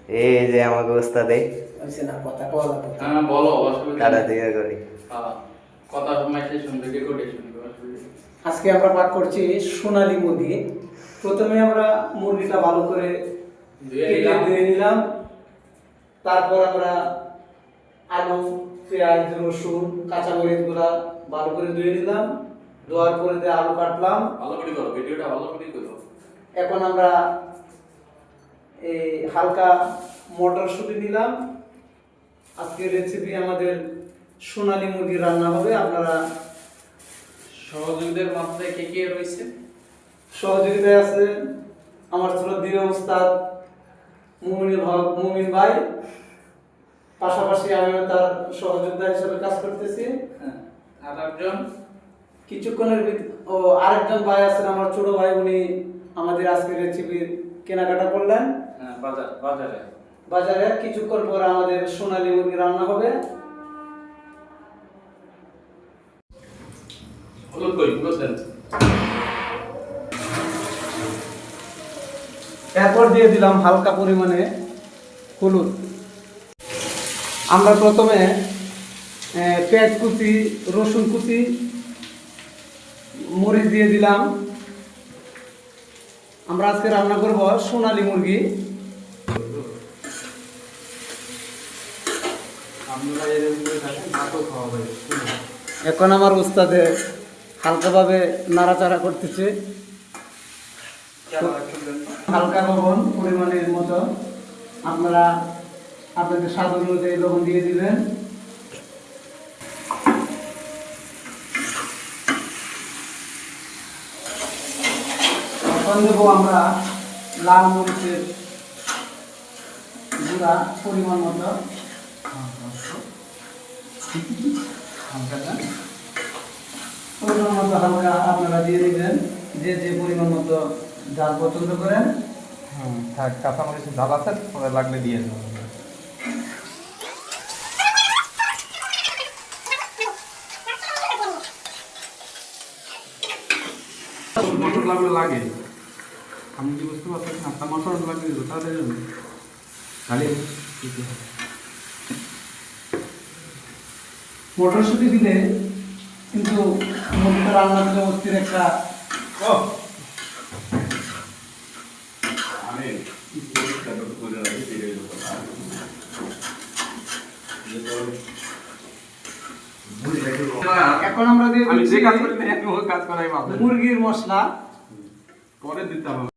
এই যে আমাকে ওস্তাদে হইছে না কথা বলা কথা। হ্যাঁ বলো, অসুবিধা তারা নেই। দিয়ে করি। হ্যাঁ, কথা সময় শেষ শুনবে, রেকর্ডে শুনবে, অসুবিধা নেই। আজকে আমরা পাক করছি সোনালী মুরগি। প্রথমে আমরা মুরগিটা ভালো করে ধুয়ে কেটে নিলাম। ধুয়ে নিলাম। তারপর আমরা আলু, পেঁয়াজ, রসুন, কাঁচামরিচ গুলা ভালো করে ধুয়ে নিলাম। ধোয়ার পরে দিয়ে আলু কাটলাম। ভালো করে করো, ভিডিওটা ভালো করে করো। এখন আমরা এই হালকা মটরশুঁটি নিলাম। আজকের রেসিপি আমাদের সোনালী মুরগি রান্না হবে। আপনারা সহযোগীদের মধ্যে কে কে রয়েছে? সহযোগিতায় আছে আমার শ্রদ্ধেয় উস্তাদ মুমিন ভাই, পাশাপাশি আমিও তার সহযোগিতা হিসেবে কাজ করতেছি। হ্যাঁ, আর একজন কিছুক্ষণের আরেকজন ভাই আছেন আমার ছোট ভাই, উনি আমাদের আজকের রেসিপির কেনাকাটা করলেন। হ্যাঁ, বাজারে বাজারে কিছুক্ষণ পর আমাদের সোনালী মুরগি রান্না হবে। হলুদ কই, হলুদ দেন। এরপর দিয়ে দিলাম হালকা পরিমাণে হলুদ। আমরা প্রথমে পেঁয়াজ কুচি, রসুন কুচি, মরিচ দিয়ে দিলাম। আমরা আজকে রান্না করব সোনালী মুরগি। আমরা এরকম করে থাকেন, ভাতও খাওয়া হবে। এখন আমার উস্তাদে হালকাভাবে নাড়াচাড়া করতেছে। হালকা লবণ পরিমাণের মতো, আপনারা আপনাদের স্বাদ অনুযায়ী লবণ দিয়ে দিবেন। এখন দেবো আমরা লাল মরিচের গুঁড়া পরিমাণ মতো। পরিমাণ মতো হালকা আপনারা দিয়ে দিবেন, যে যে পরিমাণ মতো ঝাল পছন্দ করেন। থাক, কাঁচামরিচের ঝাল আছে, পরে লাগলে দিয়ে দেবো। মশলা লাগলে লাগে, আমি কি বুঝতে পারছি না? আপনার মশলা লাগলে দিল তাদের জন্য খালি মটরশুঁটি দিলে কিন্তু মুরগিটা রান্নার চমৎকার একটা এখন আমরা দিয়ে আমি যে দিচ্ছি কাজ করি না, আমি ওই কাজ করাই ভালো। মুরগির মশলা। পরে দিতে হবে।